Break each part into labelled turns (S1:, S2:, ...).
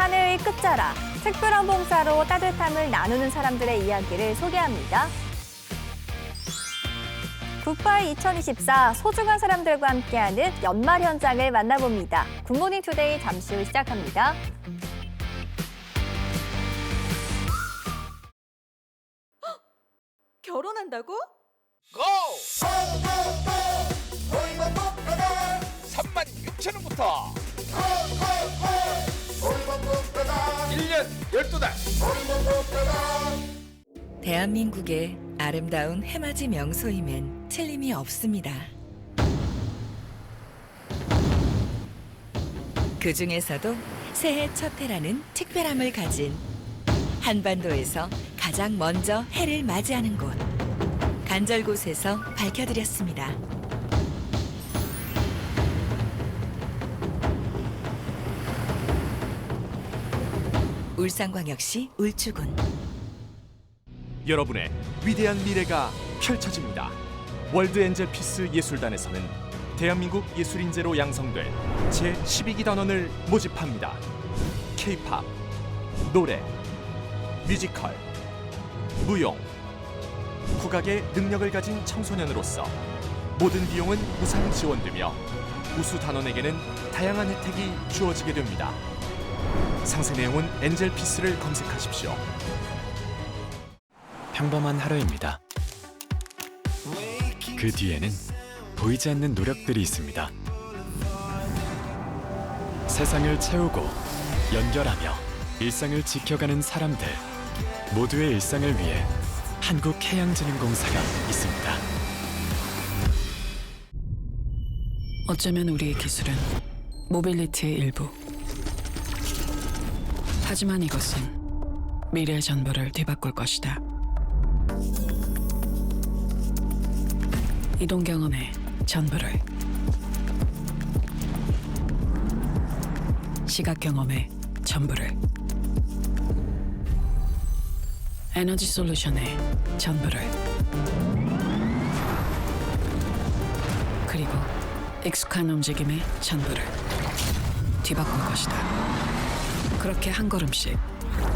S1: 하늘 끝자락, 특별한 봉사로 따뜻함을 나누는 사람들의 이야기를 소개합니다. 굿바이 2024 소중한 사람들과 함께하는 연말 현장을 만나봅니다. 굿모닝 투데이 잠시 후 시작합니다.
S2: 결혼한다고?
S3: 고! 36,000원부터 1년 12달
S4: 대한민국의 아름다운 해맞이 명소임엔 틀림이 없습니다. 그 중에서도 새해 첫 해라는 특별함을 가진 한반도에서 가장 먼저 해를 맞이하는 곳, 간절곶에서 밝혀드렸습니다. 울산광역시 울주군.
S5: 여러분의 위대한 미래가 펼쳐집니다. 월드 엔젤 피스 예술단에서는 대한민국 예술인재로 양성된 제12기 단원을 모집합니다. K-팝, 노래, 뮤지컬, 무용, 국악의 능력을 가진 청소년으로서 모든 비용은 무상 지원되며 우수 단원에게는 다양한 혜택이 주어지게 됩니다. 상세 내용은 엔젤 피스를 검색하십시오.
S6: 평범한 하루입니다. 그 뒤에는 보이지 않는 노력들이 있습니다. 세상을 채우고 연결하며 일상을 지켜가는 사람들, 모두의 일상을 위해 한국해양진흥공사가 있습니다.
S7: 어쩌면 우리의 기술은 모빌리티의 일부. 하지만 이것은 미래의 전부를 뒤바꿀 것이다. 이동 경험의 전부를, 시각 경험의 전부를, 에너지 솔루션의 전부를, 그리고 익숙한 움직임의 전부를 뒤바꿀 것이다. 그렇게 한 걸음씩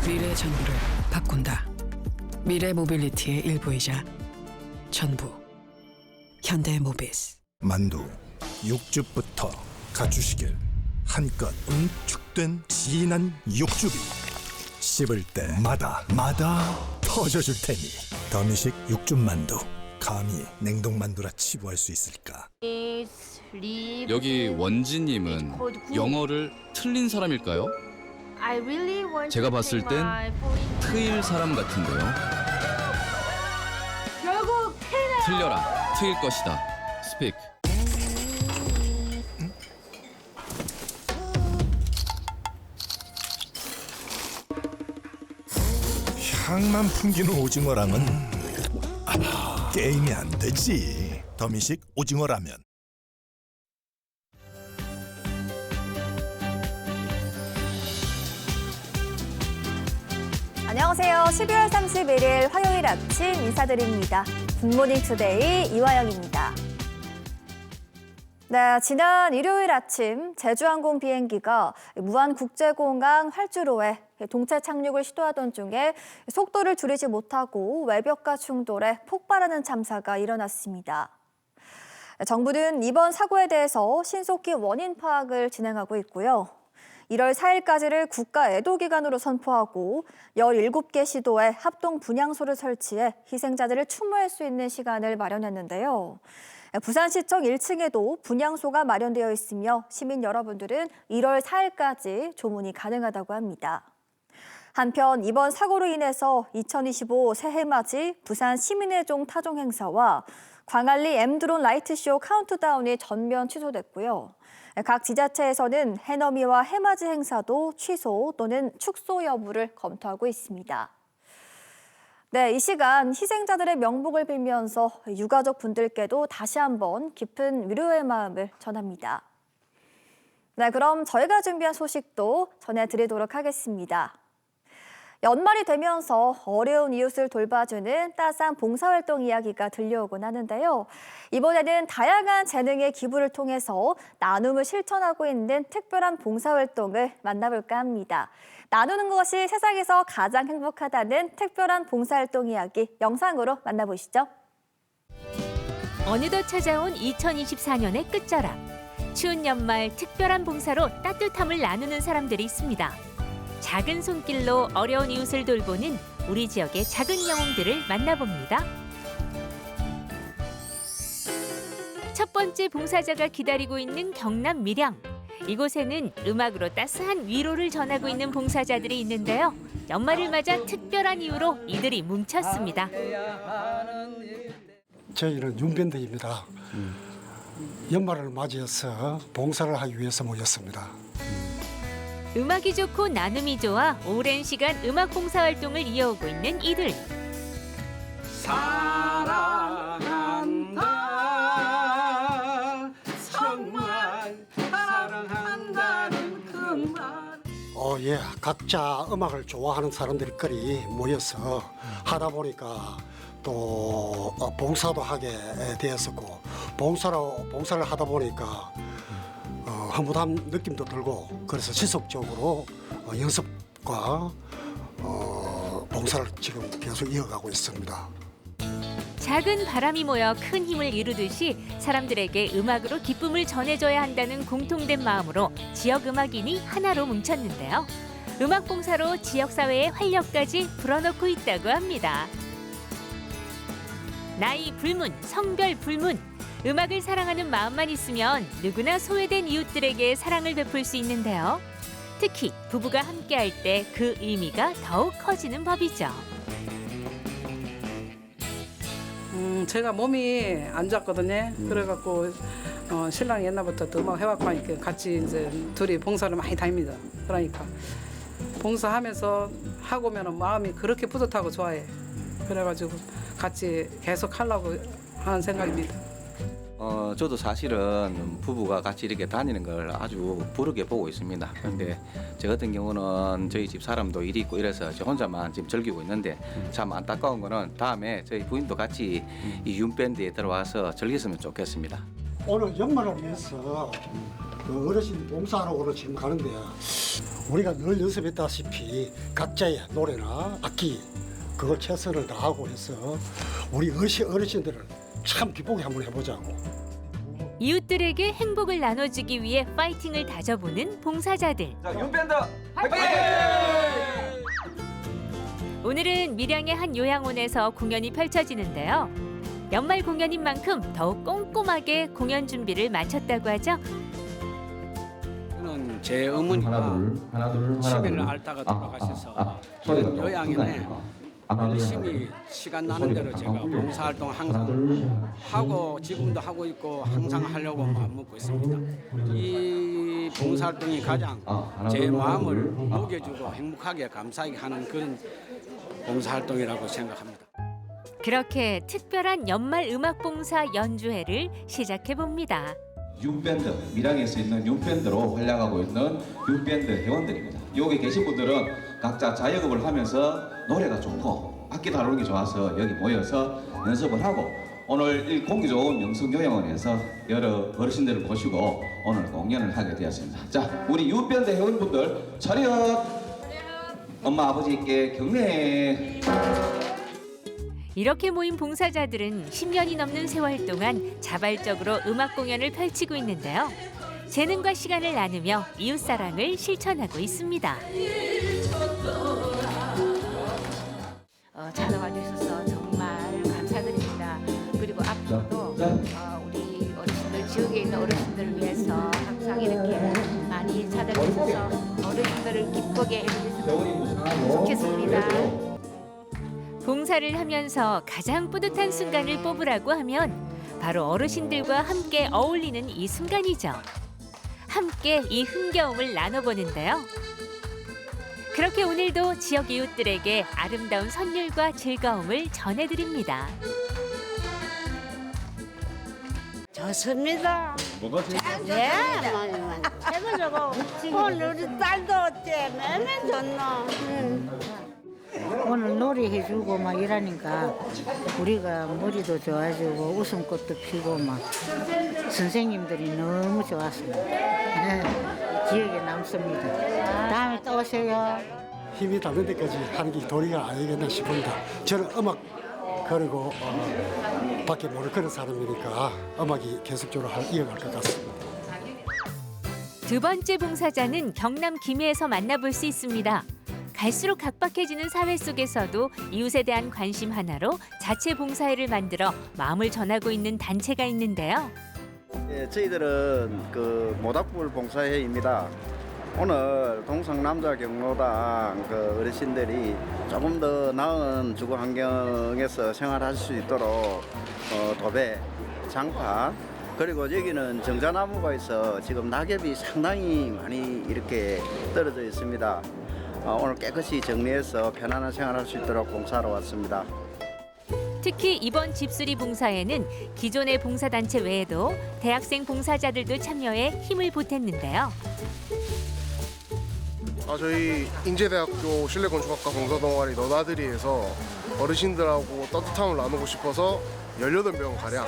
S7: 미래의 전부를 바꾼다. 미래 모빌리티의 일부이자 전부. 현대모비스.
S8: 만두, 육즙부터 갖추시길. 한껏 응축된 진한 육즙이 씹을 때마다 터져줄 테니. 더미식 육즙만두. 감히 냉동만두라 치부할 수 있을까?
S9: 여기 원지님은 영어를 틀린 사람일까요? 제가 봤을 땐 트일 사람 같은데요.
S2: 결국
S9: 틀려라, 트일 것이다. 스픽.
S8: 향만 풍기는 오징어라면 게임이 안 되지. 더미식 오징어라면.
S1: 안녕하세요. 12월 31일 화요일 아침 인사드립니다. 굿모닝 투데이 이화영입니다. 네, 지난 일요일 아침 제주항공 비행기가 무안국제공항 활주로에 동체 착륙을 시도하던 중에 속도를 줄이지 못하고 외벽과 충돌해 폭발하는 참사가 일어났습니다. 정부는 이번 사고에 대해서 신속히 원인 파악을 진행하고 있고요. 1월 4일까지를 국가 애도기간으로 선포하고 17개 시도에 합동 분향소를 설치해 희생자들을 추모할 수 있는 시간을 마련했는데요. 부산시청 1층에도 분향소가 마련되어 있으며 시민 여러분들은 1월 4일까지 조문이 가능하다고 합니다. 한편 이번 사고로 인해서 2025 새해맞이 부산 시민의 종 타종 행사와 광안리 M드론 라이트쇼 카운트다운이 전면 취소됐고요. 각 지자체에서는 해넘이와 해맞이 행사도 취소 또는 축소 여부를 검토하고 있습니다. 네, 이 시간 희생자들의 명복을 빌면서 유가족 분들께도 다시 한번 깊은 위로의 마음을 전합니다. 네, 그럼 저희가 준비한 소식도 전해드리도록 하겠습니다. 연말이 되면서 어려운 이웃을 돌봐주는 따스한 봉사활동 이야기가 들려오곤 하는데요. 이번에는 다양한 재능의 기부를 통해서 나눔을 실천하고 있는 특별한 봉사활동을 만나볼까 합니다. 나누는 것이 세상에서 가장 행복하다는 특별한 봉사활동 이야기 영상으로 만나보시죠.
S2: 어느덧 찾아온 2024년의 끝자락. 추운 연말 특별한 봉사로 따뜻함을 나누는 사람들이 있습니다. 작은 손길로 어려운 이웃을 돌보는 우리 지역의 작은 영웅들을 만나봅니다. 첫 번째 봉사자가 기다리고 있는 경남 밀양. 이곳에는 음악으로 따스한 위로를 전하고 있는 봉사자들이 있는데요. 연말을 맞아 특별한 이유로 이들이 뭉쳤습니다.
S10: 저희는 윤밴드입니다. 연말을 맞이해서 봉사를 하기 위해서 모였습니다.
S2: 음악이 좋고 나눔이 좋아 오랜 시간 음악 봉사 활동을 이어오고 있는 이들.
S11: 사랑한다 정말 사랑한다는 그 말.
S10: 예, 각자 음악을 좋아하는 사람들끼리 모여서 하다 보니까 또 봉사도 하게 되었었고 봉사를 하다 보니까 허무한 느낌도 들고 그래서 지속적으로 연습과 봉사를 지금 계속 이어가고 있습니다.
S2: 작은 바람이 모여 큰 힘을 이루듯이 사람들에게 음악으로 기쁨을 전해줘야 한다는 공통된 마음으로 지역 음악인이 하나로 뭉쳤는데요. 음악 봉사로 지역사회의 활력까지 불어넣고 있다고 합니다. 나이 불문, 성별 불문, 음악을 사랑하는 마음만 있으면 누구나 소외된 이웃들에게 사랑을 베풀 수 있는데요. 특히 부부가 함께할 때 그 의미가 더욱 커지는 법이죠.
S11: 제가 몸이 안 좋았거든요. 그래갖고 신랑이 옛날부터 또 음악 해왔고 하니까 같이 이제 둘이 봉사를 많이 다닙니다. 그러니까 봉사하면서 하고 오면 마음이 그렇게 뿌듯하고 좋아해. 그래가지고 같이 계속 하려고 하는 생각입니다.
S12: 저도 사실은 부부가 같이 이렇게 다니는 걸 아주 부럽게 보고 있습니다. 그런데 저 같은 경우는 저희 집 사람도 일이 있고 이래서 저 혼자만 지금 즐기고 있는데 참 안타까운 거는 다음에 저희 부인도 같이 이 윤밴드에 들어와서 즐겼으면 좋겠습니다.
S10: 오늘 연말을 위해서 그 어르신 봉사하러 오늘 지금 가는데 우리가 늘 연습했다시피 각자의 노래나 악기 그걸 최선을 다하고 해서 우리 어르신들을 참 기쁘게 한번 해보자고.
S2: 이웃들에게 행복을 나눠주기 위해 파이팅을 다져보는 봉사자들.
S3: 자, 윤밴드 화이팅!
S2: 오늘은 밀양의 한 요양원에서 공연이 펼쳐지는데요. 연말 공연인 만큼 더욱 꼼꼼하게 공연 준비를 마쳤다고 하죠.
S11: 저는 제 어머니가 10일을 앓다가 돌아가셔서 요양원에 열심히 시간 나는 대로 제가 봉사활동 항상 하고 지금도 하고 있고 항상 하려고 마음 먹고 있습니다. 이 봉사활동이 가장 제 마음을 녹여주고 행복하게 감사하게 하는 그런 봉사활동이라고 생각합니다.
S2: 그렇게 특별한 연말 음악봉사 연주회를 시작해봅니다.
S13: 윤밴드, 밀양에서 있는 윤밴드로 활약하고 있는 윤밴드 회원들입니다. 여기 계신 분들은 각자 자영업을 하면서 노래가 좋고 악기 다루는 게 좋아서 여기 모여서 연습을 하고 오늘 이 공기 좋은 명성요양원에서 여러 어르신들을 모시고 오늘 공연을 하게 되었습니다. 자, 우리 윤밴드 회원분들 차렷! 엄마 아버지께 경례!
S2: 이렇게 모인 봉사자들은 10년이 넘는 세월 동안 자발적으로 음악 공연을 펼치고 있는데요. 재능과 시간을 나누며 이웃사랑을 실천하고 있습니다.
S14: 찾아와 주셔서 정말 감사드립니다. 그리고 앞으로도 우리 어르신들, 지역에 있는 어르신들을 위해서 항상 이렇게 많이 찾아주셔서 어르신들을 기쁘게 해주셨으면 좋겠습니다.
S2: 봉사를 하면서 가장 뿌듯한 순간을 뽑으라고 하면 바로 어르신들과 함께 어울리는 이 순간이죠. 함께 이 흥겨움을 나눠보는데요. 그렇게 오늘도 지역 이웃들에게 아름다운 선율과 즐거움을 전해드립니다.
S15: 좋습니다.
S13: 뭐가 제일
S15: 네, 최고저고 오늘 우리 딸도 어째 매매 좋노. 오늘 놀이해주고 막 이러니까 우리가 머리도 좋아지고 웃음꽃도 피고 막 선생님들이 너무 좋았습니다. 기억에 남습니다. 다음에 또 오세요.
S10: 힘이 닿는 데까지 하는 게 도리가 아니겠나 싶습니다. 저는 음악 그리고 밖에 모를 그런 사람이니까 음악이 계속적으로 이어갈 것 같습니다.
S2: 두 번째 봉사자는 경남 김해에서 만나볼 수 있습니다. 갈수록 각박해지는 사회 속에서도 이웃에 대한 관심 하나로 자체 봉사회를 만들어 마음을 전하고 있는 단체가 있는데요.
S16: 예, 저희들은 그 모닥불 봉사회입니다. 오늘 동성남자 경로당 그 어르신들이 조금 더 나은 주거 환경에서 생활할 수 있도록 도배, 장판, 그리고 여기는 정자나무가 있어 지금 낙엽이 상당히 많이 이렇게 떨어져 있습니다. 오늘 깨끗이 정리해서 편안한 생활할 수 있도록 봉사하러 왔습니다.
S2: 특히 이번 집수리 봉사에는 기존의 봉사단체 외에도 대학생 봉사자들도 참여해 힘을 보탰는데요.
S17: 저희 인제대학교 실내건축학과 봉사동아리 너나들이에서 어르신들하고 따뜻함을 나누고 싶어서 18명 가량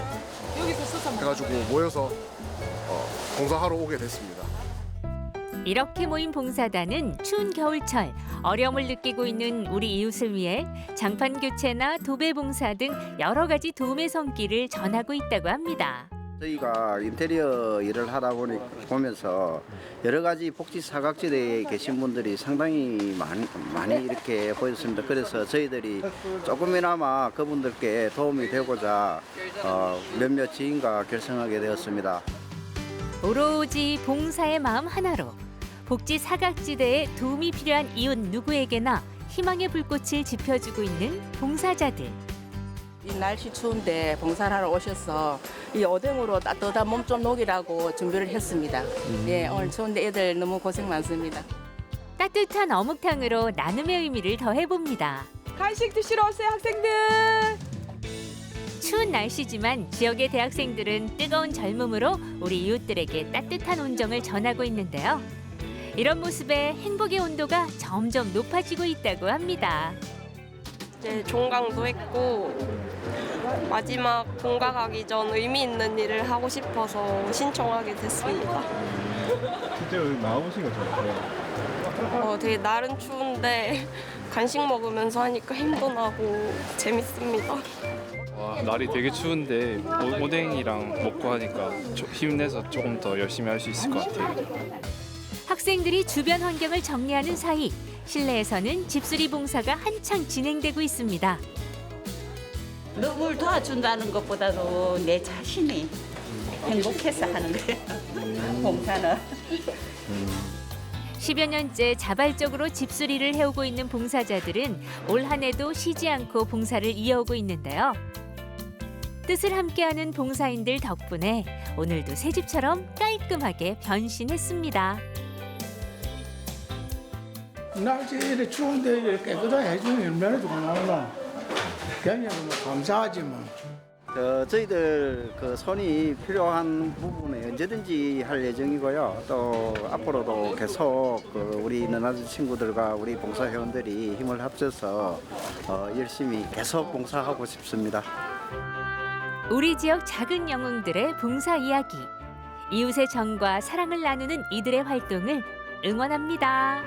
S17: 해가지고 모여서 봉사하러 오게 됐습니다.
S2: 이렇게 모인 봉사단은 추운 겨울철 어려움을 느끼고 있는 우리 이웃을 위해 장판 교체나 도배 봉사 등 여러 가지 도움의 손길을 전하고 있다고 합니다.
S16: 저희가 인테리어 일을 하다 보면서 여러 가지 복지 사각지대에 계신 분들이 상당히 많이 이렇게 보였습니다. 그래서 저희들이 조금이나마 그분들께 도움이 되고자 몇몇 지인과 결성하게 되었습니다.
S2: 오로지 봉사의 마음 하나로 복지 사각지대에 도움이 필요한 이웃 누구에게나 희망의 불꽃을 지펴주고 있는 봉사자들.
S18: 이 날씨 추운데 봉사를 하러 오셔서 이 오뎅으로 따뜻한 몸 좀 녹이라고 준비를 했습니다. 예, 오늘 추운데 애들 너무 고생 많습니다.
S2: 따뜻한 어묵탕으로 나눔의 의미를 더해봅니다.
S19: 간식 드시러 오세요, 학생들.
S2: 추운 날씨지만 지역의 대학생들은 뜨거운 젊음으로 우리 이웃들에게 따뜻한 온정을 전하고 있는데요. 이런 모습에 행복의 온도가 점점 높아지고 있다고 합니다.
S20: 이제 종강도 했고 마지막 본가 가기 전 의미 있는 일을 하고 싶어서 신청하게 됐습니다.
S21: 진짜 여기 나와보신 거 좋아요?
S20: 되게 날은 추운데 간식 먹으면서 하니까 힘도 나고 재밌습니다.
S21: 와, 날이 되게 추운데 오뎅이랑 먹고 하니까 힘내서 조금 더 열심히 할 수 있을 것 같아요.
S2: 학생들이 주변 환경을 정리하는 사이 실내에서는 집수리 봉사가 한창 진행되고 있습니다.
S22: 누굴 도와준다는 것보다도 내 자신이 행복해서 하는 거예요. 봉사는.
S2: 10여 년째 자발적으로 집수리를 해오고 있는 봉사자들은 올 한 해도 쉬지 않고 봉사를 이어오고 있는데요. 뜻을 함께하는 봉사인들 덕분에 오늘도 새 집처럼 깔끔하게 변신했습니다.
S23: 날씨 이렇게 추운데 이렇게 깨끗하게 해주면 얼마나 좋나. 그냥 감사하지 뭐.
S16: 저희들 그 손이 필요한 부분에 언제든지 할 예정이고요. 또 앞으로도 계속 우리 너나들 친구들과 우리 봉사회원들이 힘을 합쳐서 열심히 계속 봉사하고 싶습니다.
S2: 우리 지역 작은 영웅들의 봉사 이야기. 이웃의 정과 사랑을 나누는 이들의 활동을 응원합니다.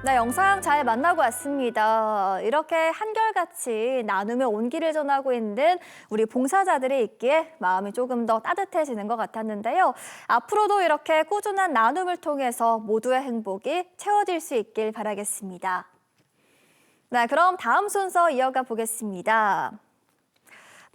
S1: 네, 영상 잘 만나고 왔습니다. 이렇게 한결같이 나눔의 온기를 전하고 있는 우리 봉사자들이 있기에 마음이 조금 더 따뜻해지는 것 같았는데요. 앞으로도 이렇게 꾸준한 나눔을 통해서 모두의 행복이 채워질 수 있길 바라겠습니다. 네, 그럼 다음 순서 이어가 보겠습니다.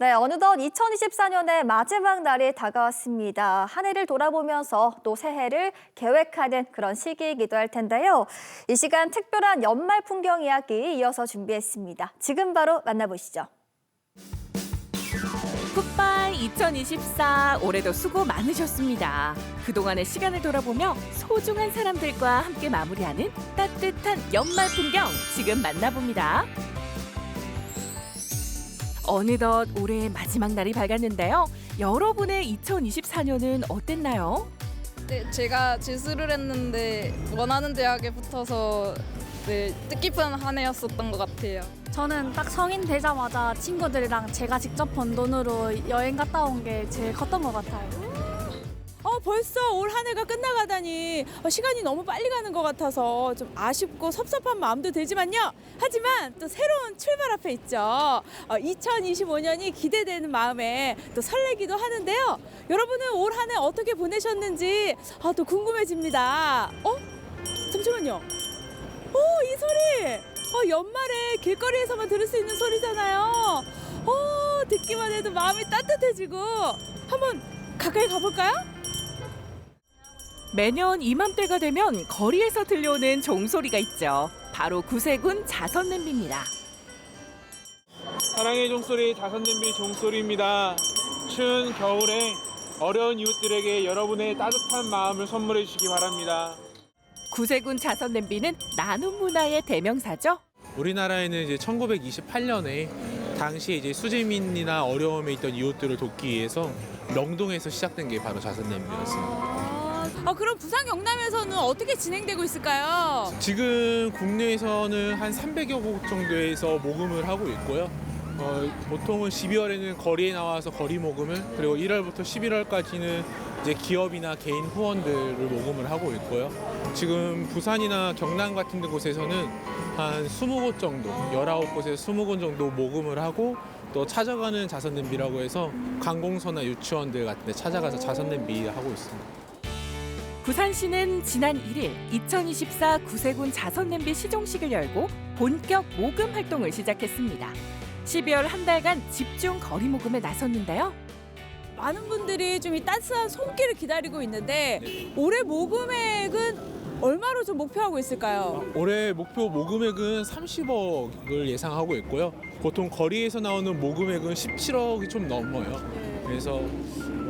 S1: 네, 어느덧 2024년의 마지막 날이 다가왔습니다. 한 해를 돌아보면서 또 새해를 계획하는 그런 시기이기도 할 텐데요. 이 시간 특별한 연말 풍경 이야기 이어서 준비했습니다. 지금 바로 만나보시죠.
S24: 굿바이 2024 올해도 수고 많으셨습니다. 그동안의 시간을 돌아보며 소중한 사람들과 함께 마무리하는 따뜻한 연말 풍경 지금 만나봅니다. 어느덧 올해의 마지막 날이 밝았는데요. 여러분의 2024년은 어땠나요?
S4: 네, 제가 재수를 했는데 원하는 대학에 붙어서 네, 뜻깊은 한 해였었던 것 같아요.
S5: 저는 딱 성인 되자마자 친구들이랑 제가 직접 번 돈으로 여행 갔다 온 게 제일 컸던 것 같아요.
S19: 벌써 올 한 해가 끝나가다니 시간이 너무 빨리 가는 것 같아서 좀 아쉽고 섭섭한 마음도 들지만요. 하지만 또 새로운 출발 앞에 있죠. 2025년이 기대되는 마음에 또 설레기도 하는데요. 여러분은 올 한 해 어떻게 보내셨는지 또 궁금해집니다. 잠시만요. 이 소리! 연말에 길거리에서만 들을 수 있는 소리잖아요. 듣기만 해도 마음이 따뜻해지고 한번 가까이 가볼까요?
S24: 매년 이맘때가 되면 거리에서 들려오는 종소리가 있죠. 바로 구세군 자선냄비입니다.
S6: 사랑의 종소리 자선냄비 종소리입니다. 추운 겨울에 어려운 이웃들에게 여러분의 따뜻한 마음을 선물해 주시기 바랍니다.
S24: 구세군 자선냄비는 나눔 문화의 대명사죠.
S6: 우리나라에는 이제 1928년에 당시 이제 수재민이나 어려움에 있던 이웃들을 돕기 위해서 명동에서 시작된 게 바로 자선냄비였습니다.
S19: 그럼 부산 경남에서는 어떻게 진행되고 있을까요?
S6: 지금 국내에서는 한 300여 곳 정도에서 모금을 하고 있고요. 보통은 12월에는 거리에 나와서 거리 모금을, 그리고 1월부터 11월까지는 이제 기업이나 개인 후원들을 모금을 하고 있고요. 지금 부산이나 경남 같은 곳에서는 한 20곳 정도, 19곳에서 20곳 정도 모금을 하고 또 찾아가는 자선냄비라고 해서 관공서나 유치원들 같은 데 찾아가서 자선냄비 하고 있습니다.
S24: 부산시는 지난 1일 2024 구세군 자선냄비 시종식을 열고 본격 모금 활동을 시작했습니다. 12월 한 달간 집중 거리 모금에 나섰는데요.
S19: 많은 분들이 좀 이 따스한 손길을 기다리고 있는데 올해 모금액은 얼마로 좀 목표하고 있을까요?
S6: 올해 목표 모금액은 30억을 예상하고 있고요. 보통 거리에서 나오는 모금액은 17억이 좀 넘어요. 그래서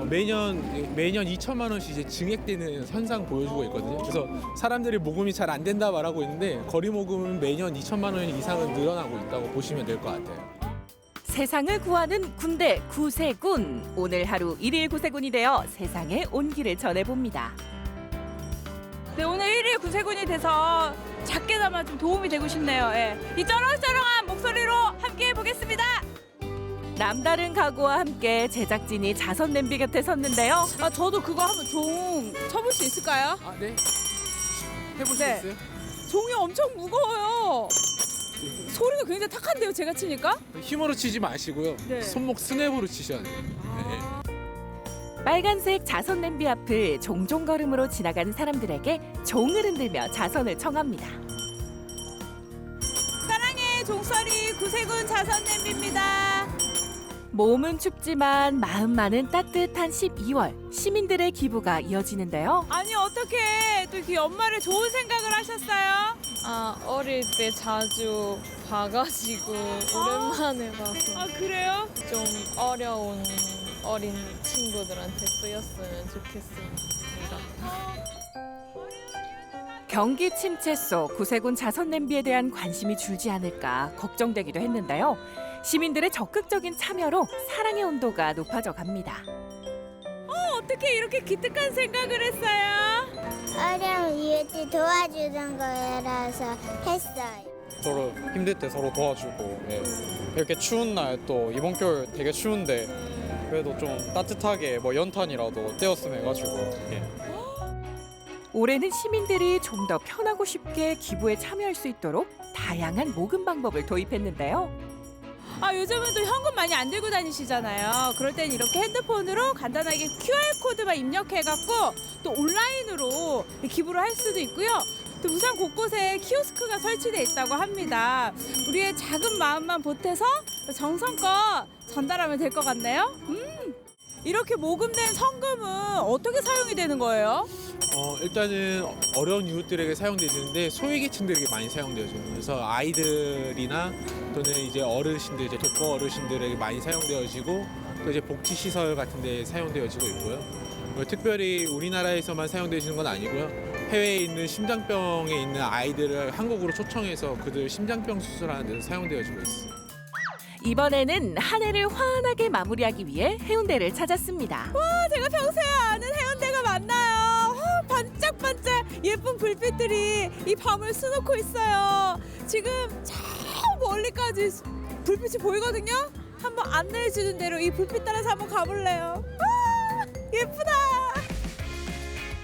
S6: 매년 2천만 원씩 이제 증액되는 현상 보여주고 있거든요. 그래서 사람들이 모금이 잘 안 된다 말하고 있는데 거리 모금은 매년 2천만 원 이상은 늘어나고 있다고 보시면 될 것 같아요.
S24: 세상을 구하는 군대 구세군. 오늘 하루 1일 구세군이 되어 세상의 온기를 전해봅니다.
S19: 네, 오늘 1일 구세군이 돼서 작게나마 좀 도움이 되고 싶네요. 이 쩌렁쩌렁한 목소리로 함께 해보겠습니다.
S24: 남다른 각오와 함께 제작진이 자선냄비 곁에 섰는데요.
S19: 저도 그거 한번 종 쳐볼 수 있을까요?
S6: 네. 해볼 수 있어요?
S19: 종이 엄청 무거워요. 소리가 굉장히 탁한데요, 제가 치니까?
S6: 힘으로 치지 마시고요.
S19: 네.
S6: 손목 스냅으로 치셔야 돼요.
S24: 빨간색 자선냄비 앞을 종종 걸음으로 지나가는 사람들에게 종을 흔들며 자선을 청합니다.
S19: 사랑의 종소리 구세군 자선냄비입니다.
S24: 몸은 춥지만 마음만은 따뜻한 12월. 시민들의 기부가 이어지는데요.
S19: 아니 어떻게 또 이렇게 연말에 좋은 생각을 하셨어요?
S4: 어릴 때 자주 봐가지고 오랜만에 봐서.
S19: 그래요?
S4: 좀 어려운 어린 친구들한테 쓰였으면 좋겠습니다.
S24: 경기 침체 속 구세군 자선냄비에 대한 관심이 줄지 않을까 걱정되기도 했는데요. 시민들의 적극적인 참여로 사랑의 온도가 높아져 갑니다.
S19: 어떻게 이렇게 기특한 생각을 했어요?
S7: 어려운 이웃들 도와주는 거라서 했어요.
S25: 서로 힘들 때 서로 도와주고 이렇게 추운 날 또 이번 겨울 되게 추운데 그래도 좀 따뜻하게 뭐 연탄이라도 떼었으면 해가지고
S24: 올해는 시민들이 좀 더 편하고 쉽게 기부에 참여할 수 있도록 다양한 모금 방법을 도입했는데요.
S19: 요즘은 또 현금 많이 안 들고 다니시잖아요. 그럴 땐 이렇게 핸드폰으로 간단하게 QR코드만 입력해갖고 또 온라인으로 기부를 할 수도 있고요. 또 부산 곳곳에 키오스크가 설치돼 있다고 합니다. 우리의 작은 마음만 보태서 정성껏 전달하면 될 것 같네요. 이렇게 모금된 성금은 어떻게 사용이 되는 거예요?
S6: 일단은 어려운 이웃들에게 사용되는데 소외계층들에게 많이 사용되어져요. 그래서 아이들이나 또는 이제 어르신들, 이제 독거 어르신들에게 많이 사용되어지고 또 이제 복지시설 같은 데 사용되어지고 있고요. 특별히 우리나라에서만 사용되시는 건 아니고요. 해외에 있는 심장병에 있는 아이들을 한국으로 초청해서 그들 심장병 수술하는 데서 사용되어지고 있습니다.
S24: 이번에는 한 해를 환하게 마무리하기 위해 해운대를 찾았습니다.
S19: 와, 제가 평소에 아는 해운대가 맞나요? 예쁜 불빛들이 이 밤을 수놓고 있어요. 지금 저 멀리까지 불빛이 보이거든요. 한번 안내해 주는 대로 이 불빛 따라서 한번 가볼래요. 아, 예쁘다.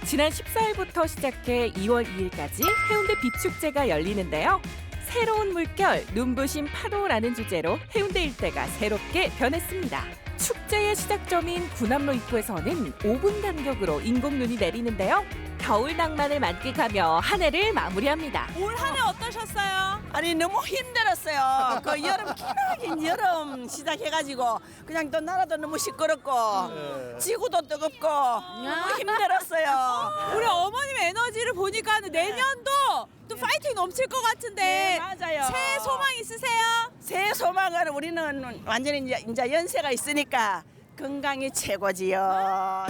S24: 지난 14일부터 시작해 2월 2일까지 해운대 빛축제가 열리는데요. 새로운 물결, 눈부신 파도라는 주제로 해운대 일대가 새롭게 변했습니다. 축제의 시작점인 군함로 입구에서는 5분 간격으로 인공눈이 내리는데요. 겨울 낭만을 만끽하며 한 해를 마무리합니다.
S19: 올 한 해 어떠셨어요?
S3: 아니 너무 힘들었어요. 그 여름 기나긴 여름 시작해가지고 그냥 또 나라도 너무 시끄럽고 지구도 뜨겁고 너무 힘들었어요.
S19: 우리 어머님 에너지를 보니까 내년도 또 파이팅 넘칠 것 같은데.
S3: 네, 맞아요.
S19: 새해 소망 있으세요?
S3: 새해 소망은 우리는 완전히 이제 연세가 있으니까 건강이 최고지요.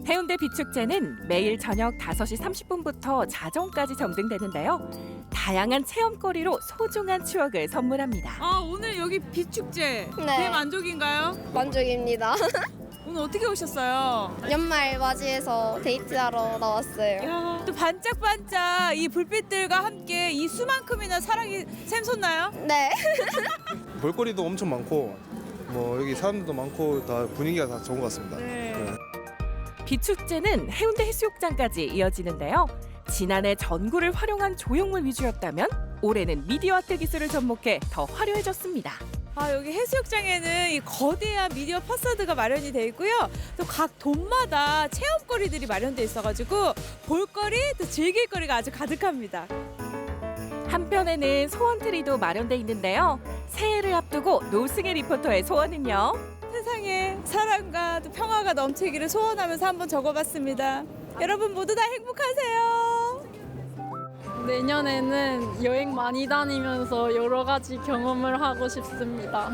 S24: 해운대 빛축제는 매일 저녁 5시 30분부터 자정까지 점등되는데요. 다양한 체험거리로 소중한 추억을 선물합니다.
S19: 아, 오늘 여기 빛축제
S8: 네.
S19: 대만족인가요?
S8: 만족입니다.
S19: 오늘 어떻게 오셨어요?
S8: 연말 맞이해서 데이트하러 나왔어요.
S19: 야, 또 반짝반짝 이 불빛들과 함께 이 수만큼이나 사랑이 샘솟나요?
S8: 네.
S17: 볼거리도 엄청 많고 뭐 여기 사람들도 많고 다 분위기가 다 좋은 것 같습니다.
S19: 네.
S24: 빛축제는 해운대 해수욕장까지 이어지는데요. 지난해 전구를 활용한 조형물 위주였다면 올해는 미디어 아트 기술을 접목해 더 화려해졌습니다.
S19: 아, 여기 해수욕장에는 이 거대한 미디어 파사드가 마련이 돼 있고요. 또 각 돔마다 체험거리들이 마련돼 있어가지고 볼거리 또 즐길거리가 아주 가득합니다.
S24: 한편에는 소원트리도 마련돼 있는데요. 새해를 앞두고 노승혜 리포터의 소원은요.
S19: 세상에 사랑과 또 평화가 넘치기를 소원하면서 한번 적어봤습니다. 여러분 모두 다 행복하세요.
S5: 내년에는 여행 많이 다니면서 여러 가지 경험을 하고 싶습니다.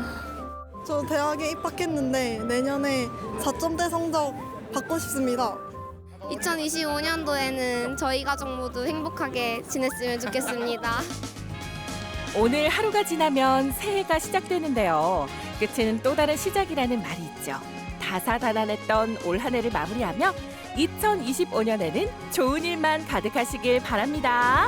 S9: 저 대학에 입학했는데 내년에 4점대 성적 받고 싶습니다.
S8: 2025년도에는 저희 가족 모두 행복하게 지냈으면 좋겠습니다.
S24: 오늘 하루가 지나면 새해가 시작되는데요. 끝은 또 다른 시작이라는 말이 있죠. 다사다난했던 올 한 해를 마무리하며 2025년에는 좋은 일만 가득하시길 바랍니다.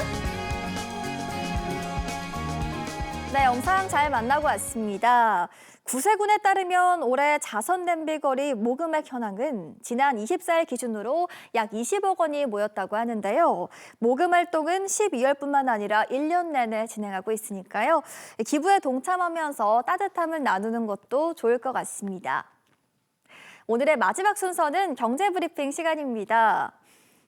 S1: 네, 영상 잘 만나고 왔습니다. 구세군에 따르면 올해 자선 냄비 거리 모금액 현황은 지난 24일 기준으로 약 20억 원이 모였다고 하는데요. 모금 활동은 12월뿐만 아니라 1년 내내 진행하고 있으니까요. 기부에 동참하면서 따뜻함을 나누는 것도 좋을 것 같습니다. 오늘의 마지막 순서는 경제브리핑 시간입니다.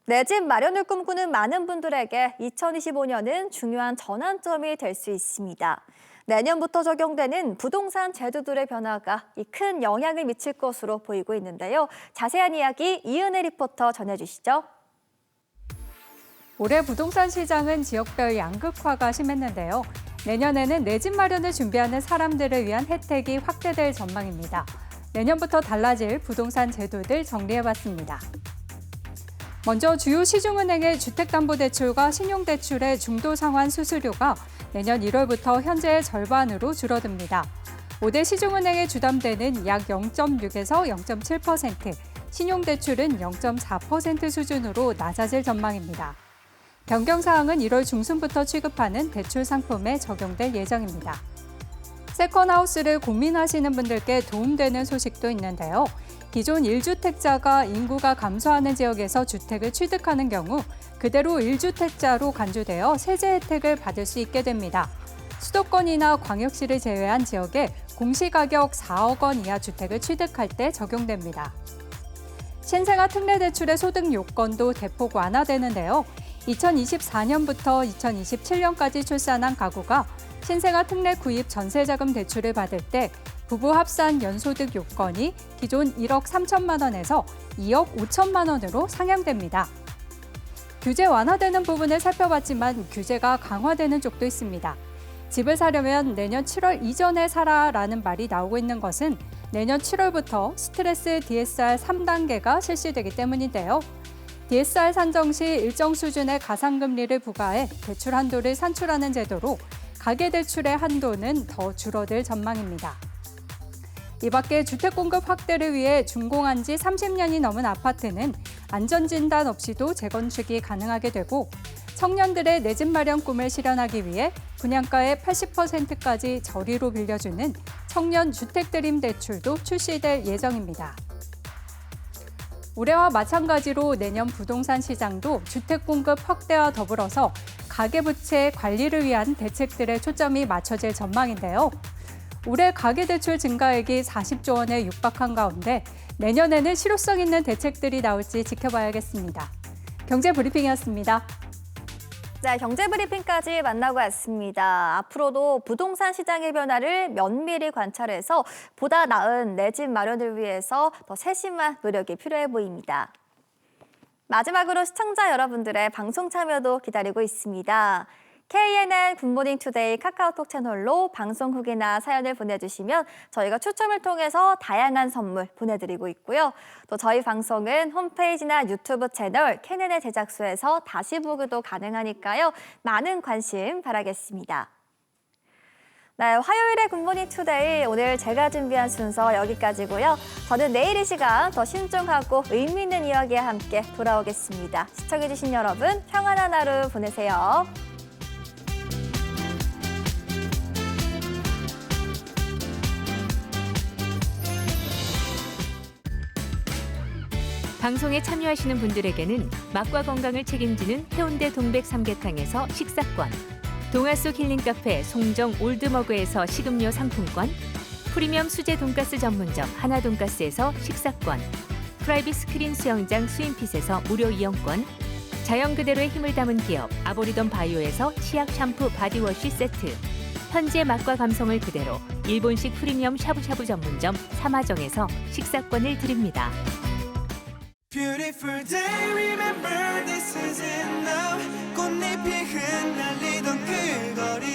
S1: 내 집 마련을 꿈꾸는 많은 분들에게 2025년은 중요한 전환점이 될 수 있습니다. 내년부터 적용되는 부동산 제도들의 변화가 큰 영향을 미칠 것으로 보이고 있는데요. 자세한 이야기 이은혜 리포터 전해주시죠.
S11: 올해 부동산 시장은 지역별 양극화가 심했는데요. 내년에는 내 집 마련을 준비하는 사람들을 위한 혜택이 확대될 전망입니다. 내년부터 달라질 부동산 제도들 정리해봤습니다. 먼저 주요 시중은행의 주택담보대출과 신용대출의 중도상환 수수료가 내년 1월부터 현재의 절반으로 줄어듭니다. 5대 시중은행에 주담대는 약 0.6에서 0.7%, 신용대출은 0.4% 수준으로 낮아질 전망입니다. 변경사항은 1월 중순부터 취급하는 대출 상품에 적용될 예정입니다. 세컨하우스를 고민하시는 분들께 도움되는 소식도 있는데요. 기존 1주택자가 인구가 감소하는 지역에서 주택을 취득하는 경우 그대로 1주택자로 간주되어 세제 혜택을 받을 수 있게 됩니다. 수도권이나 광역시를 제외한 지역에 공시가격 4억 원 이하 주택을 취득할 때 적용됩니다. 신생아 특례대출의 소득 요건도 대폭 완화되는데요. 2024년부터 2027년까지 출산한 가구가 신생아 특례 구입 전세자금 대출을 받을 때 부부 합산 연소득 요건이 기존 1억 3천만 원에서 2억 5천만 원으로 상향됩니다. 규제 완화되는 부분을 살펴봤지만 규제가 강화되는 쪽도 있습니다. 집을 사려면 내년 7월 이전에 사라라는 말이 나오고 있는 것은 내년 7월부터 스트레스 DSR 3단계가 실시되기 때문인데요. DSR 산정 시 일정 수준의 가상금리를 부과해 대출 한도를 산출하는 제도로 가계대출의 한도는 더 줄어들 전망입니다. 이 밖에 주택 공급 확대를 위해 준공한 지 30년이 넘은 아파트는 안전진단 없이도 재건축이 가능하게 되고 청년들의 내 집 마련 꿈을 실현하기 위해 분양가의 80%까지 저리로 빌려주는 청년 주택드림 대출도 출시될 예정입니다. 올해와 마찬가지로 내년 부동산 시장도 주택 공급 확대와 더불어서 가계부채 관리를 위한 대책들에 초점이 맞춰질 전망인데요. 올해 가계대출 증가액이 40조 원에 육박한 가운데 내년에는 실효성 있는 대책들이 나올지 지켜봐야겠습니다. 경제브리핑이었습니다.
S1: 네, 경제브리핑까지 만나고 왔습니다. 앞으로도 부동산 시장의 변화를 면밀히 관찰해서 보다 나은 내 집 마련을 위해서 더 세심한 노력이 필요해 보입니다. 마지막으로 시청자 여러분들의 방송 참여도 기다리고 있습니다. KNN 굿모닝 투데이 카카오톡 채널로 방송 후기나 사연을 보내주시면 저희가 추첨을 통해서 다양한 선물 보내드리고 있고요. 또 저희 방송은 홈페이지나 유튜브 채널 KNN의 제작소에서 다시 보기도 가능하니까요. 많은 관심 바라겠습니다. 네, 화요일의 굿모닝 투데이 오늘 제가 준비한 순서 여기까지고요. 저는 내일 이 시간 더 신중하고 의미 있는 이야기와 함께 돌아오겠습니다. 시청해주신 여러분 평안한 하루 보내세요.
S2: 방송에 참여하시는 분들에게는 맛과 건강을 책임지는 해운대 동백 삼계탕에서 식사권, 동아속 힐링카페 송정 올드머그에서 식음료 상품권, 프리미엄 수제 돈가스 전문점 하나돈가스에서 식사권, 프라이빗 스크린 수영장 스윈핏에서 무료 이용권, 자연 그대로의 힘을 담은 기업 아보리돈 바이오에서 치약 샴푸 바디워시 세트, 현지의 맛과 감성을 그대로 일본식 프리미엄 샤브샤브 전문점 사마정에서 식사권을 드립니다.
S10: Beautiful day, remember this is it now. 꽃잎이 흩날리던 그 거리